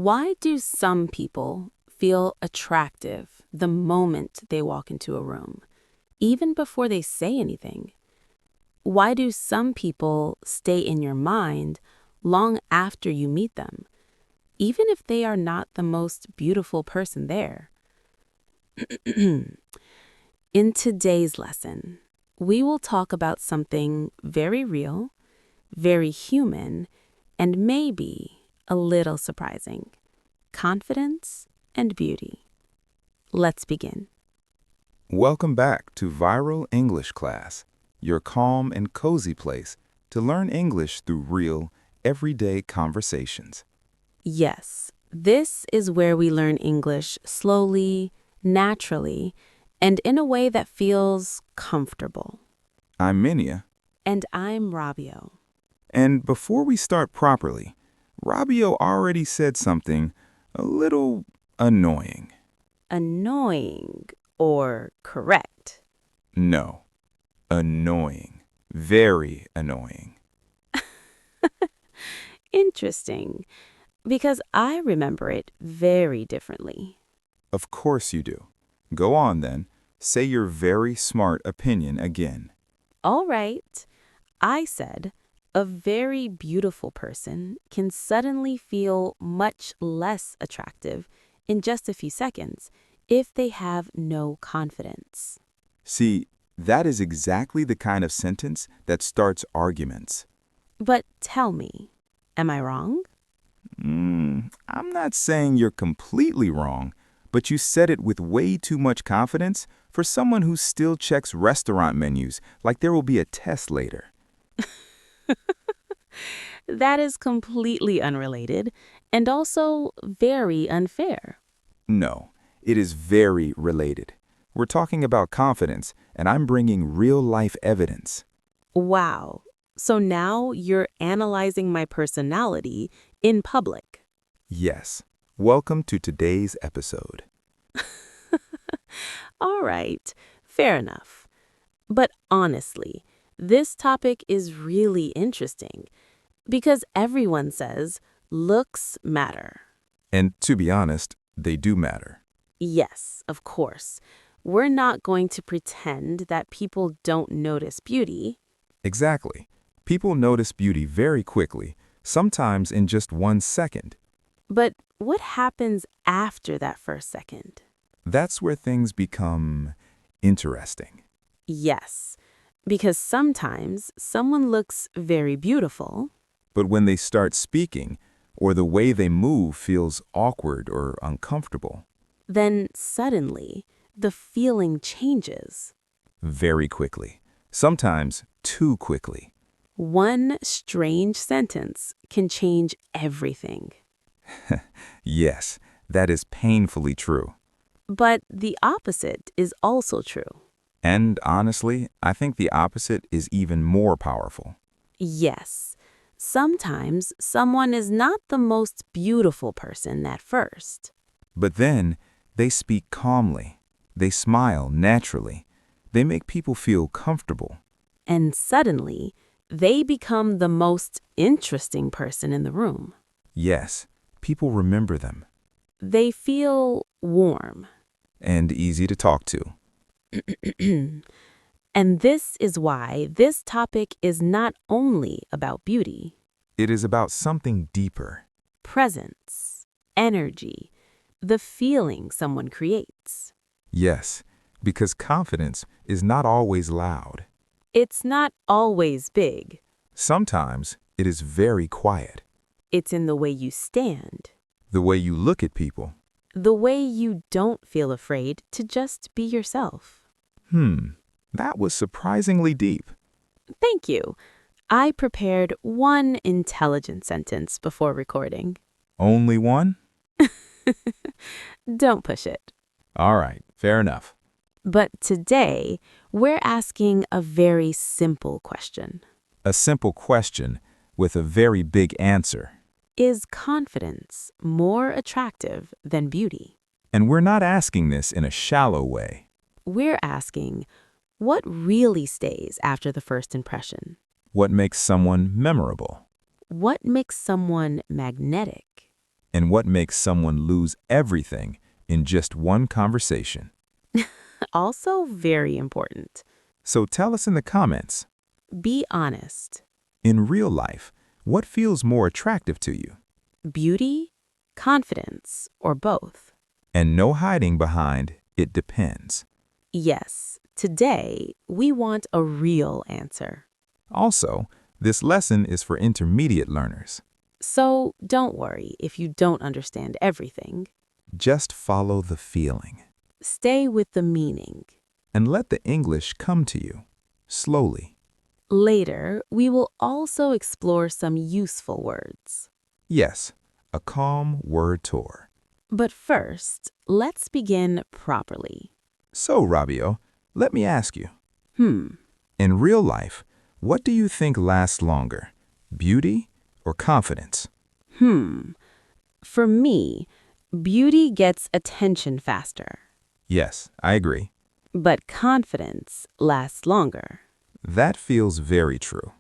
Why do some people feel attractive the moment they walk into a room, even before they say anything? Why do some people stay in your mind long after you meet them, even if they are not the most beautiful person there? In today's lesson, we will talk about something very real, very human, and maybe a little surprising: confidence and beauty. Let's begin. Welcome back to Viral English Class, your calm and cozy place to learn English through real, everyday conversations. Yes, this is where we learn English slowly, naturally, and in a way that feels comfortable. I'm Minia, And I'm Rabio. and before we start properly, Rabio already said something a little annoying. Annoying or correct? No, annoying. Very annoying. Interesting, because I remember it very differently. Of course you do. Go on then. Say your very smart opinion again. All right, I said a very beautiful person can suddenly feel much less attractive in just a few seconds if they have no confidence. See, that is exactly the kind of sentence that starts arguments. But tell me, am I wrong? I'm not saying you're completely wrong, but you said it with way too much confidence for someone who still checks restaurant menus like there will be a test later. That is completely unrelated and also very unfair. No, it is very related. We're talking about confidence, and I'm bringing real-life evidence. Wow. So now you're analyzing my personality in public. Yes, welcome to today's episode. All right, fair enough. But honestly, this topic is really interesting because everyone says looks matter. And to be honest, they do matter. Yes, of course. We're not going to pretend that people don't notice beauty. Exactly. People notice beauty very quickly, sometimes in just 1 second. But what happens after that first second? That's where things become interesting. Yes, because sometimes someone looks very beautiful, But when they start speaking, or the way they move feels awkward or uncomfortable, then suddenly the feeling changes. very quickly, sometimes too quickly. One strange sentence can change everything. Yes, that is painfully true. But the opposite is also true. And honestly, I think the opposite is even more powerful. Yes, sometimes someone is not the most beautiful person at first. But then, they speak calmly. They smile naturally. They make people feel comfortable. And suddenly, they become the most interesting person in the room. Yes, people remember them. They feel warm. And easy to talk to. And this is why this topic is not only about beauty, It is about something deeper. presence, energy, the feeling someone creates. Yes, because confidence is not always loud. It's not always big. Sometimes it is very quiet. It's in the way you stand, The way you look at people. the way you don't feel afraid to just be yourself. That was surprisingly deep. Thank you. I prepared one intelligent sentence before recording. Only one? Don't push it. All right, fair enough. But today, we're asking a very simple question. A simple question with a very big answer. Is confidence more attractive than beauty? And we're not asking this in a shallow way. We're asking, what really stays after the first impression? What makes someone memorable? What makes someone magnetic? And what makes someone lose everything in just one conversation? Also very important. So tell us in the comments. Be honest. In real life, what feels more attractive to you? Beauty, confidence, or both? And no hiding behind, it depends. Yes, today we want a real answer. Also, this lesson is for intermediate learners. So don't worry if you don't understand everything. Just follow the feeling. Stay with the meaning. And let the English come to you, slowly. Later, we will also explore some useful words. Yes, a calm word tour. But first, let's begin properly. So, Rabio, let me ask you. Hmm. In real life, what do you think lasts longer, beauty or confidence? For me, beauty gets attention faster, Yes, I agree. but confidence lasts longer. That feels very true.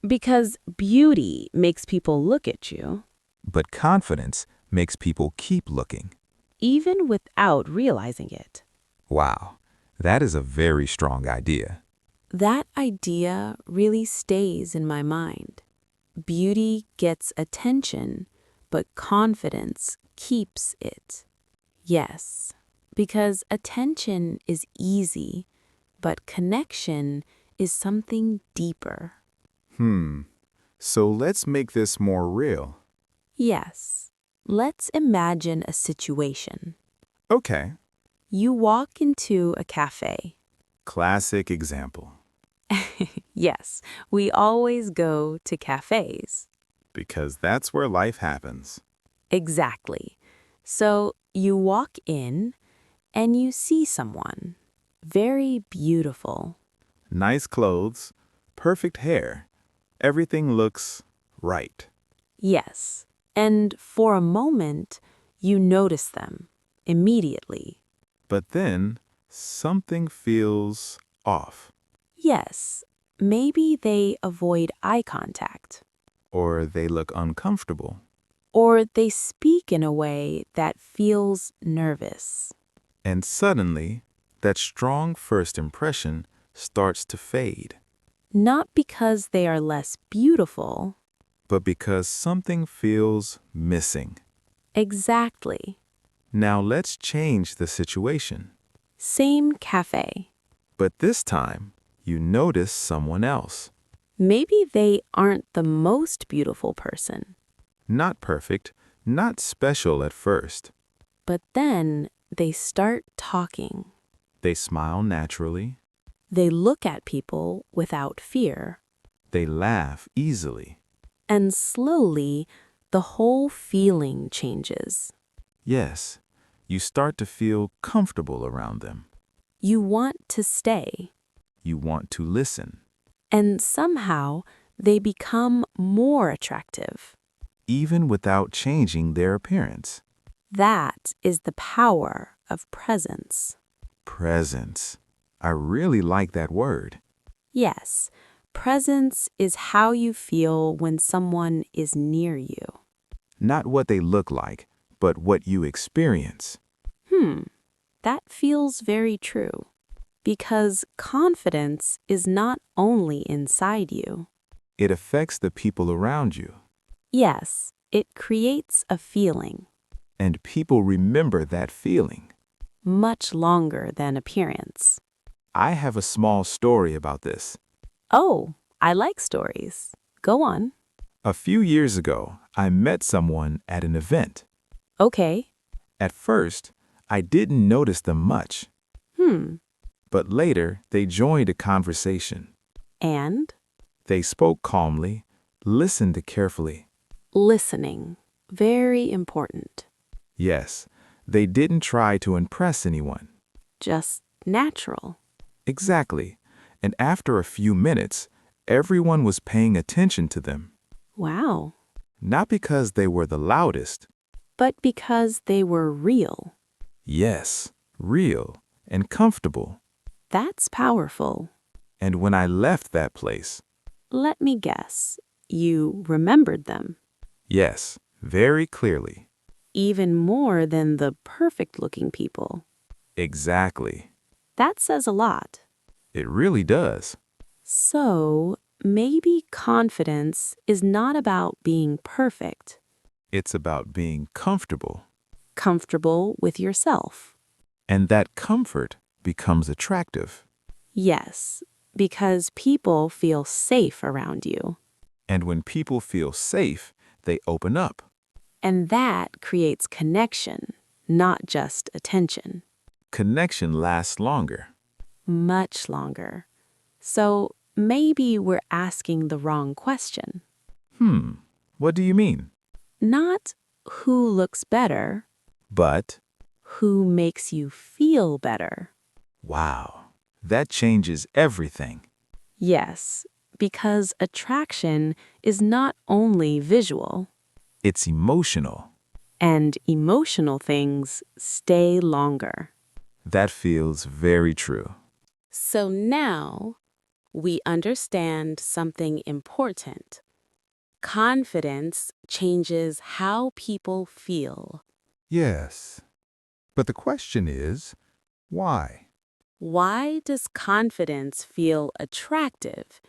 Because beauty makes people look at you, But confidence makes people keep looking. even without realizing it. Wow, that is a very strong idea. That idea really stays in my mind. Beauty gets attention, but confidence keeps it. Yes, because attention is easy, but connection is something deeper. So let's make this more real. Yes, let's imagine a situation. Okay. You walk into a cafe. Classic example. Yes, we always go to cafes. Because that's where life happens. Exactly. So you walk in and you see someone very beautiful. Nice clothes, perfect hair. Everything looks right. Yes. And for a moment, you notice them immediately. But then something feels off. Yes, maybe they avoid eye contact, Or they look uncomfortable. or they speak in a way that feels nervous. And suddenly, that strong first impression starts to fade. Not because they are less beautiful. But because something feels missing. Exactly. Now let's change the situation. Same cafe. But this time, you notice someone else. Maybe they aren't the most beautiful person, Not perfect, not special at first. but then they start talking. They smile naturally. They look at people without fear. They laugh easily. And slowly, the whole feeling changes. Yes, you start to feel comfortable around them. You want to stay. You want to listen. And somehow, they become more attractive. Even without changing their appearance. That is the power of presence. Presence. I really like that word. Yes, presence is how you feel when someone is near you. Not what they look like, but what you experience. That feels very true. Because confidence is not only inside you. It affects the people around you. Yes, it creates a feeling. And people remember that feeling. Much longer than appearance. I have a small story about this. Oh, I like stories. Go on. A few years ago, I met someone at an event. Okay. At first, I didn't notice them much. But later, they joined a conversation. And They spoke calmly, listened carefully. listening. Very important. Yes, they didn't try to impress anyone. Just natural. Exactly. And after a few minutes, everyone was paying attention to them. Wow. Not because they were the loudest. But because they were real. Yes, real and comfortable. That's powerful. And when I left that place, Let me guess. You remembered them. yes, very clearly. even more than the perfect-looking people. Exactly. That says a lot. It really does. So, maybe confidence is not about being perfect, It's about being comfortable. comfortable with yourself. And that comfort becomes attractive. Yes, because people feel safe around you. And when people feel safe, they open up. And that creates connection, not just attention. Connection lasts longer. Much longer. So maybe we're asking the wrong question. What do you mean? Not who looks better, But, who makes you feel better. wow, that changes everything. Yes, because attraction is not only visual, It's emotional. and emotional things stay longer. That feels very true. So now we understand something important. Confidence changes how people feel. Yes. But the question is, why? Why does confidence feel attractive,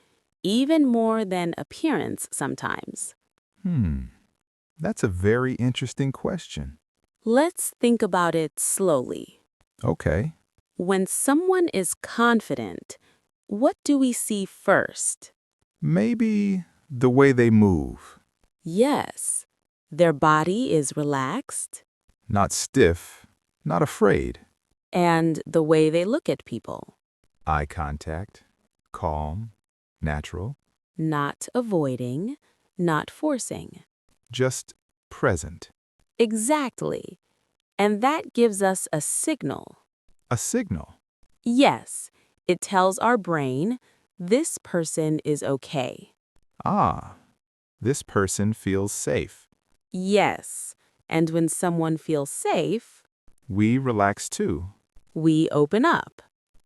even more than appearance sometimes? That's a very interesting question. Let's think about it slowly. Okay. When someone is confident, what do we see first? Maybe the way they move. Yes, their body is relaxed, Not stiff, not afraid. and the way they look at people, Eye contact, calm, natural, not avoiding, not forcing. just present. Exactly. And that gives us a signal. A signal. Yes, it tells our brain this person is okay. Ah, this person feels safe. Yes, and when someone feels safe, We relax too. we open up.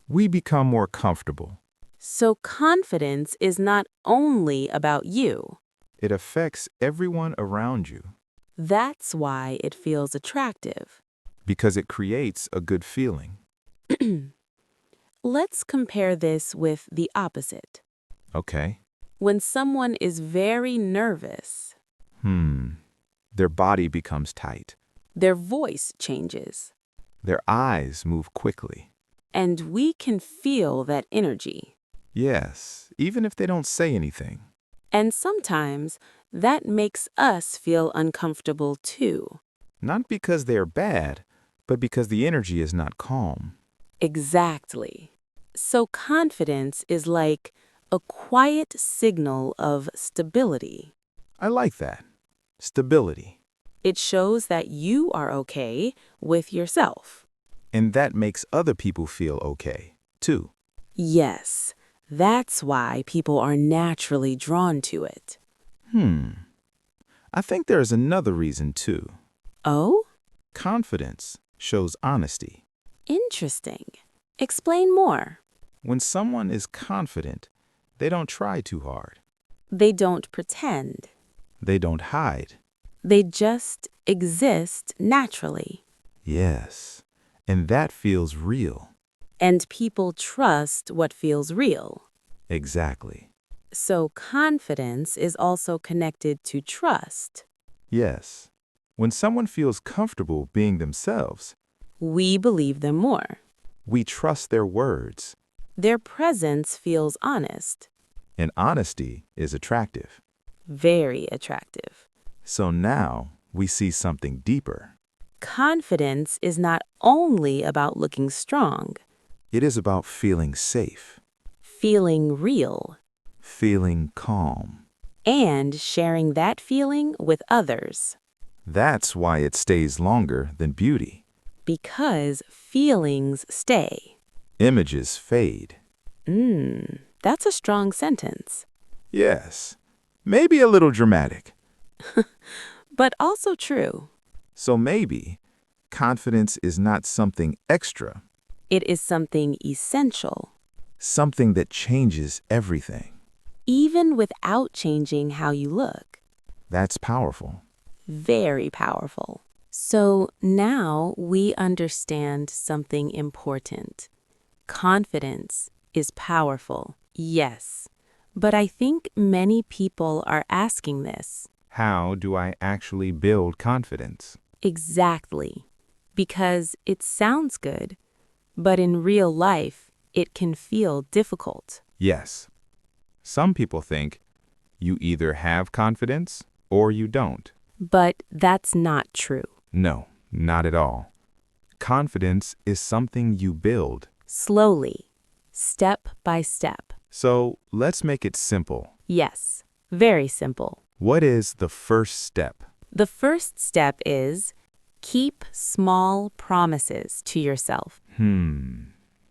We become more comfortable. So confidence is not only about you. It affects everyone around you That's why it feels attractive. because it creates a good feeling. Let's compare this with the opposite. Okay. When someone is very nervous, Their body becomes tight. their voice changes, Their eyes move quickly. and we can feel that energy. Yes, even if they don't say anything. And sometimes that makes us feel uncomfortable too. Not because they are bad, but because the energy is not calm. Exactly. So confidence is like a quiet signal of stability. I like that. Stability. It shows that you are okay with yourself. And that makes other people feel okay, too. Yes, that's why people are naturally drawn to it. I think there is another reason, too. Oh? Confidence shows honesty. Interesting. Explain more. When someone is confident, they don't try too hard. They don't pretend. They don't hide. They just exist naturally. Yes, and that feels real. And people trust what feels real. Exactly. So confidence is also connected to trust. Yes. When someone feels comfortable being themselves, We believe them more. we trust their words, Their presence feels honest, and honesty is attractive. very attractive. So now we see something deeper. Confidence is not only about looking strong, It is about feeling safe, feeling real, feeling calm. and sharing that feeling with others. That's why it stays longer than beauty. Because feelings stay. Images fade. That's a strong sentence. Yes, maybe a little dramatic. But also true. So maybe confidence is not something extra, It is something essential, something that changes everything. even without changing how you look. That's powerful. Very powerful. So now we understand something important. Confidence is powerful, yes. But I think many people are asking this. How do I actually build confidence? Exactly. Because it sounds good, but in real life, it can feel difficult. Yes. Some people think you either have confidence or you don't. But that's not true. No, not at all. Confidence is something you build. Slowly, step by step. So let's make it simple. Yes, very simple. What is the first step? The first step is keep small promises to yourself.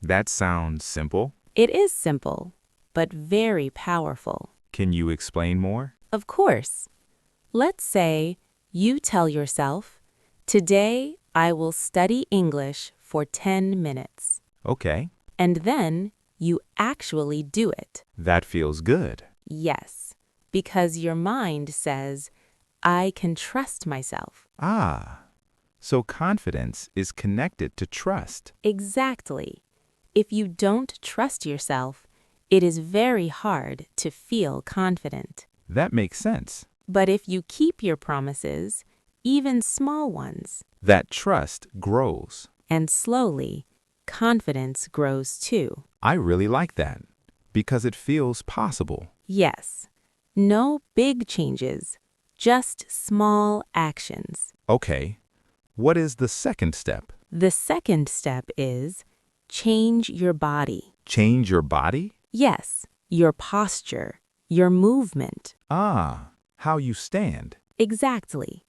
That sounds simple. It is simple, but very powerful. Can you explain more? Of course. Let's say you tell yourself, "Today I will study English for 10 minutes." Okay, And then you actually do it. that feels good. Yes, because your mind says, "I can trust myself." So confidence is connected to trust. Exactly. If you don't trust yourself, it is very hard to feel confident. That makes sense. But if you keep your promises, even small ones, That trust grows. and slowly, confidence grows too. I really like that because it feels possible. Yes, no big changes, just small actions. Okay, what is the second step? The second step is change your body. Change your body? Yes, your posture, your movement. How you stand. Exactly.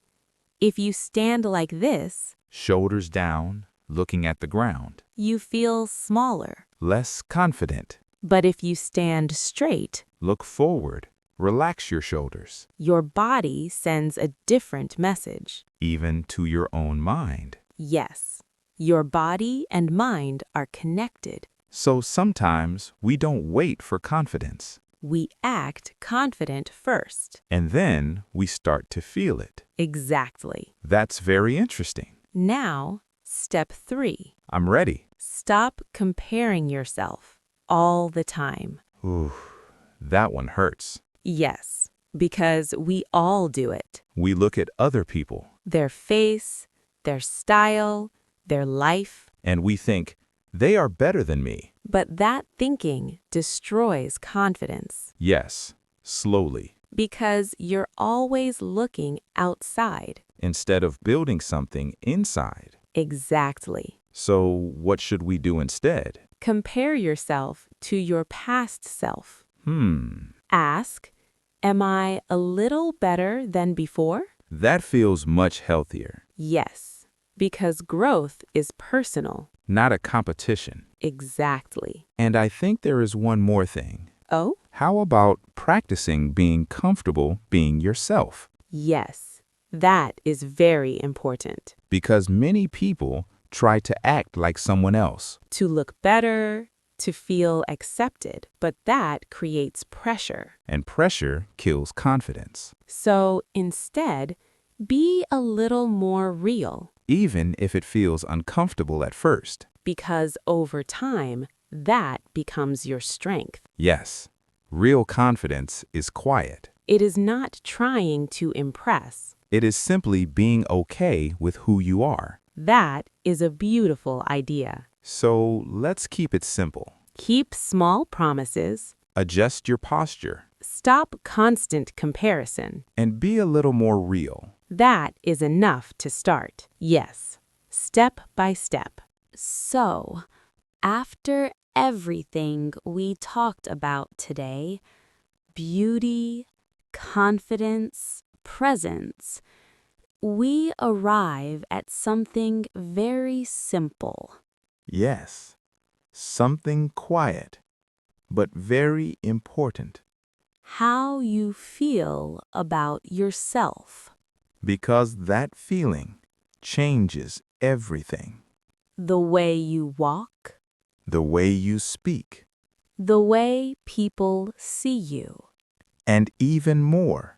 If you stand like this, Shoulders down, looking at the ground. you feel smaller. Less confident. But if you stand straight, Look forward. Relax your shoulders. your body sends a different message. Even to your own mind. Yes, your body and mind are connected. So sometimes we don't wait for confidence. We act confident first. And then we start to feel it. Exactly. That's very interesting. Now, step 3. I'm ready. Stop comparing yourself all the time. Ooh, that one hurts. Yes, because we all do it. We look at other people Their face, their style, their life. and we think, they are better than me. But that thinking destroys confidence Yes, slowly. because you're always looking outside. Instead of building something inside. Exactly. So what should we do instead? Compare yourself to your past self. Hmm, Ask, am I a little better than before? that feels much healthier. Yes, because growth is personal. Not a competition. Exactly. And I think there is one more thing. Oh? How about practicing being comfortable being yourself? Yes, that is very important. Because many people try to act like someone else. To look better, to feel accepted, but that creates pressure. And pressure kills confidence. So instead, be a little more real, Even if it feels uncomfortable at first. because over time, that becomes your strength. Yes, real confidence is quiet. It is not trying to impress. It is simply being okay with who you are. That is a beautiful idea. So let's keep it simple. Keep small promises, Adjust your posture stop constant comparison. and be a little more real. That is enough to start. Yes, step by step. So, after everything we talked about today, beauty, confidence, presence, we arrive at something very simple. Yes, something quiet, but very important. How you feel about yourself. Because that feeling changes everything. The way you walk, The way you speak, the way people see you. and even more,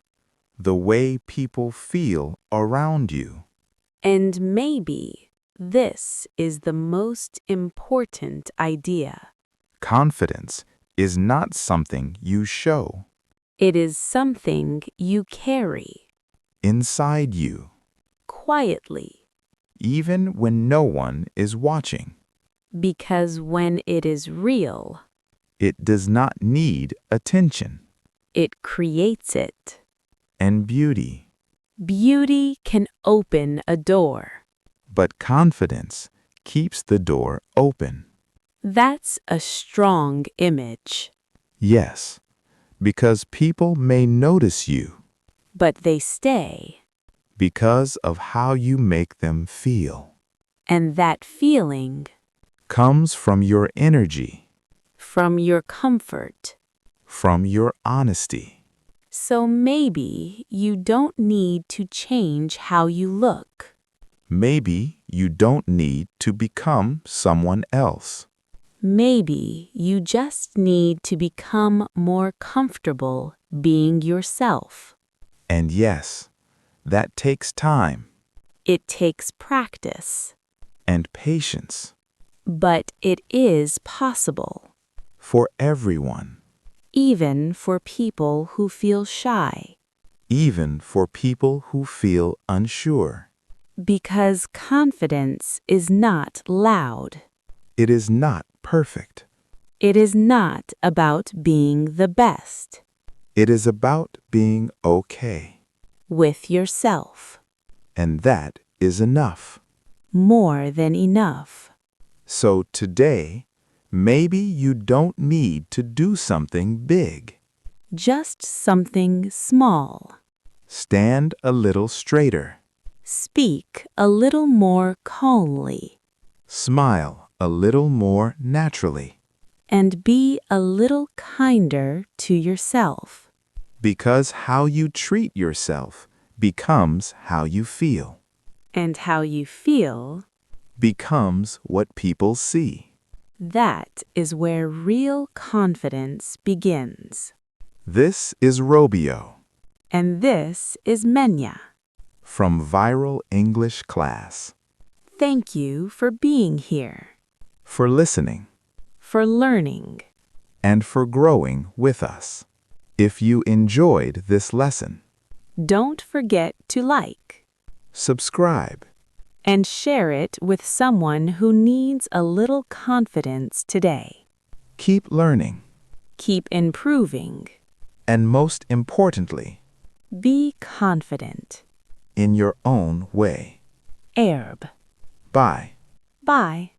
the way people feel around you. And maybe this is the most important idea. Confidence is not something you show It is something you carry inside you, quietly, even when no one is watching. because when it is real, It does not need attention it creates it. and beauty, Beauty can open a door. but confidence keeps the door open. That's a strong image, Yes, because people may notice you but they stay, because of how you make them feel. and that feeling Comes from your energy, from your comfort. from your honesty. So maybe you don't need to change how you look. Maybe you don't need to become someone else. Maybe you just need to become more comfortable being yourself. And yes, that takes time It takes practice, and patience but it is possible, for everyone, even for people who feel shy, even for people who feel unsure. because confidence is not loud. It is not perfect. It is not about being the best It is about being okay. with yourself, And that is enough. more than enough. So today, maybe you don't need to do something big. Just something small. Stand a little straighter. Speak a little more calmly, Smile a little more naturally. and be a little kinder to yourself. Because how you treat yourself becomes how you feel, And how you feel, becomes what people see. that is where real confidence begins. This is Robio And this is Menya. from Viral English Class. Thank you for being here, For listening for learning. and for growing with us. If you enjoyed this lesson, Don't forget to like subscribe and share it with someone who needs a little confidence today. keep learning, Keep improving. and most importantly, Be confident. in your own way. Herb. Bye. Bye.